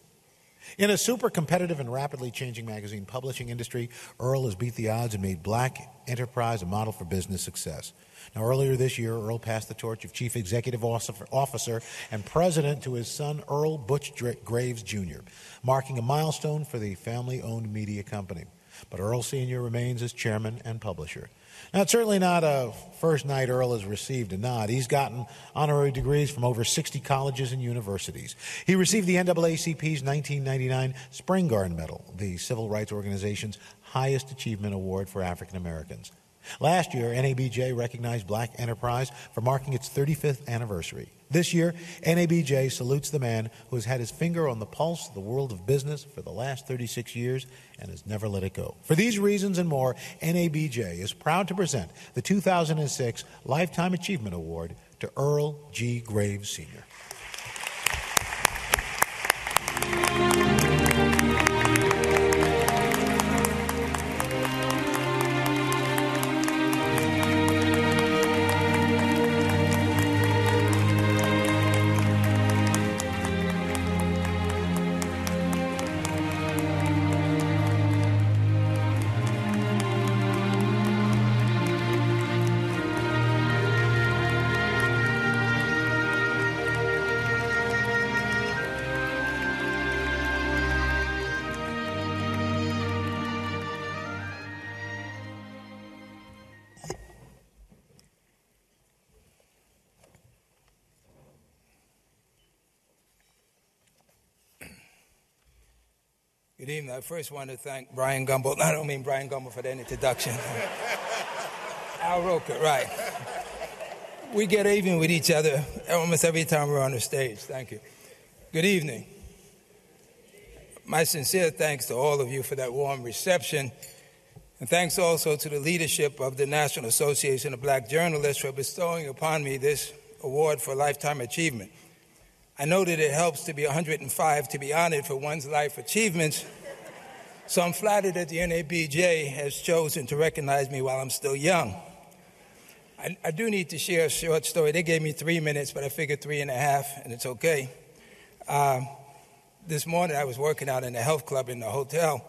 In a super competitive and rapidly changing magazine publishing industry, Earl has beat the odds and made Black Enterprise a model for business success. Now, earlier this year, Earl passed the torch of Chief Executive Officer and President to his son, Earl Butch Graves, Jr., marking a milestone for the family-owned media company. But Earl Sr. remains as chairman and publisher. Now, it's certainly not a first night Earl has received a nod. He's gotten honorary degrees from over 60 colleges and universities. He received the NAACP's 1999 Spring Garden Medal, the civil rights organization's highest achievement award for African Americans. Last year, NABJ recognized Black Enterprise for marking its 35th anniversary. This year, NABJ salutes the man who has had his finger on the pulse of the world of business for the last 36 years and has never let it go. For these reasons and more, NABJ is proud to present the 2006 Lifetime Achievement Award to Earl G. Graves, Sr. Good evening. I first want to thank Brian Gumbel. I don't mean Brian Gumbel for that introduction. Al Roker, right. We get even with each other almost every time we're on the stage. Thank you. Good evening. My sincere thanks to all of you for that warm reception. And thanks also to the leadership of the National Association of Black Journalists for bestowing upon me this award for lifetime achievement. I know that it helps to be 105 to be honored for one's life achievements, so I'm flattered that the NABJ has chosen to recognize me while I'm still young. I do need to share a short story. They gave me 3 minutes, but I figured 3.5, and it's okay. This morning I was working out in the health club in the hotel,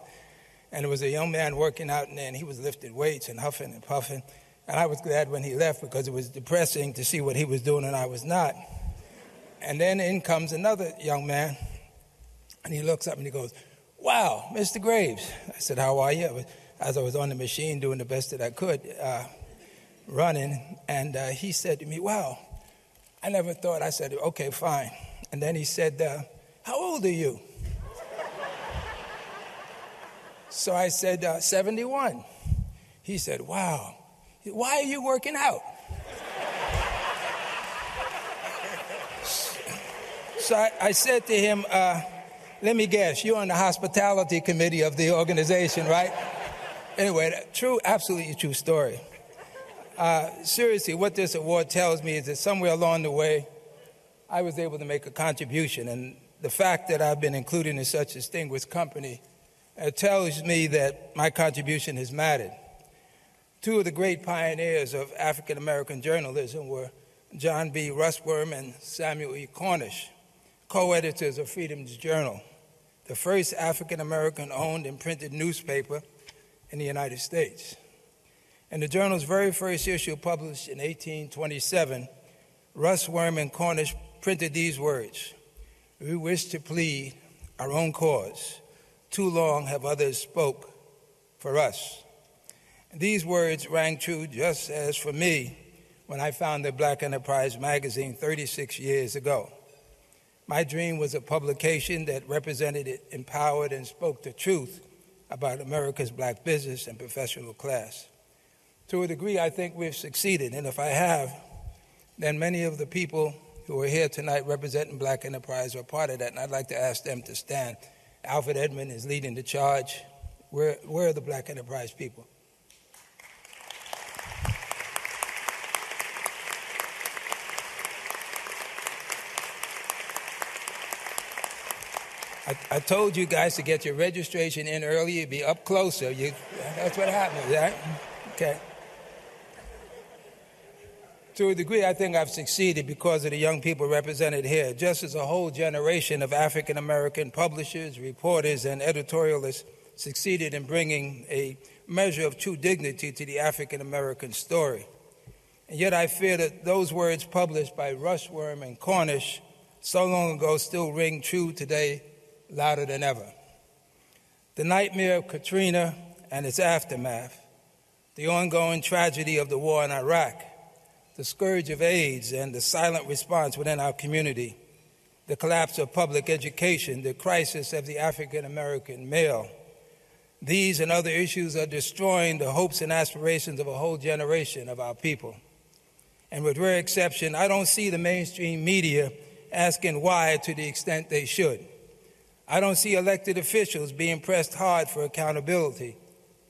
and there was a young man working out, and he was lifting weights and huffing and puffing, and I was glad when he left because it was depressing to see what he was doing and I was not. And then in comes another young man, and he looks up and he goes, "Wow, Mr. Graves." I said, "How are you?" As I was on the machine doing the best that I could, running, and he said to me, "Wow, I never thought." I said, "Okay, fine." And then he said, "How old are you?" So I said, 71. He said, "Wow, why are you working out?" So I said to him, "Let me guess, you're on the hospitality committee of the organization, right?" Anyway, true, absolutely true story. Seriously, what this award tells me is that somewhere along the way, I was able to make a contribution. And the fact that I've been included in such a distinguished company tells me that my contribution has mattered. Two of the great pioneers of African-American journalism were John B. Russwurm and Samuel E. Cornish, co-editors of Freedom's Journal, the first African-American owned and printed newspaper in the United States. In the journal's very first issue, published in 1827, Russwurm and Cornish printed these words: "We wish to plead our own cause. Too long have others spoke for us." These words rang true just as for me when I founded Black Enterprise magazine 36 years ago. My dream was a publication that represented, empowered, and spoke the truth about America's black business and professional class. To a degree, I think we've succeeded, and if I have, then many of the people who are here tonight representing Black Enterprise are part of that, and I'd like to ask them to stand. Alfred Edmond is leading the charge. Where are the Black Enterprise people? I told you guys to get your registration in early. You'd be up closer. That's what happens, right? Okay. To a degree, I think I've succeeded because of the young people represented here, just as a whole generation of African-American publishers, reporters, and editorialists succeeded in bringing a measure of true dignity to the African-American story. And yet I fear that those words published by Rushworm and Cornish so long ago still ring true today, louder than ever. The nightmare of Katrina and its aftermath, the ongoing tragedy of the war in Iraq, the scourge of AIDS and the silent response within our community, the collapse of public education, the crisis of the African-American male. These and other issues are destroying the hopes and aspirations of a whole generation of our people. And with rare exception, I don't see the mainstream media asking why to the extent they should. I don't see elected officials being pressed hard for accountability.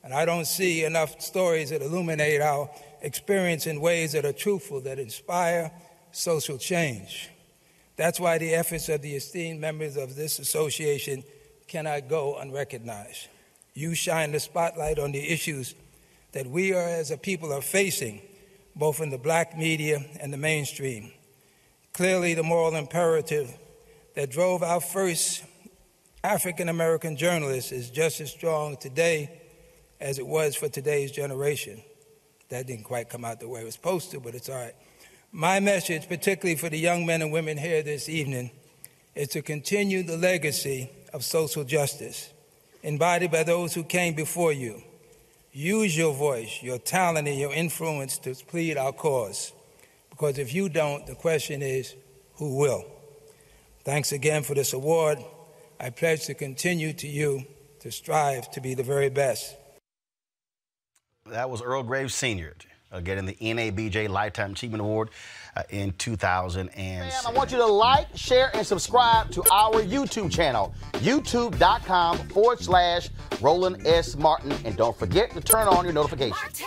And I don't see enough stories that illuminate our experience in ways that are truthful, that inspire social change. That's why the efforts of the esteemed members of this association cannot go unrecognized. You shine the spotlight on the issues that we as a people are facing, both in the black media and the mainstream. Clearly, the moral imperative that drove our first African-American journalists is just as strong today as it was for today's generation. That didn't quite come out the way it was supposed to, but it's all right. My message, particularly for the young men and women here this evening, is to continue the legacy of social justice embodied by those who came before you. Use your voice, your talent, and your influence to plead our cause. Because if you don't, the question is, who will? Thanks again for this award. I pledge to continue to strive to be the very best. That was Earl Graves Sr. Getting the NABJ Lifetime Achievement Award in 2006. I want you to like, share, and subscribe to our YouTube channel, youtube.com/Roland S. Martin. And don't forget to turn on your notifications.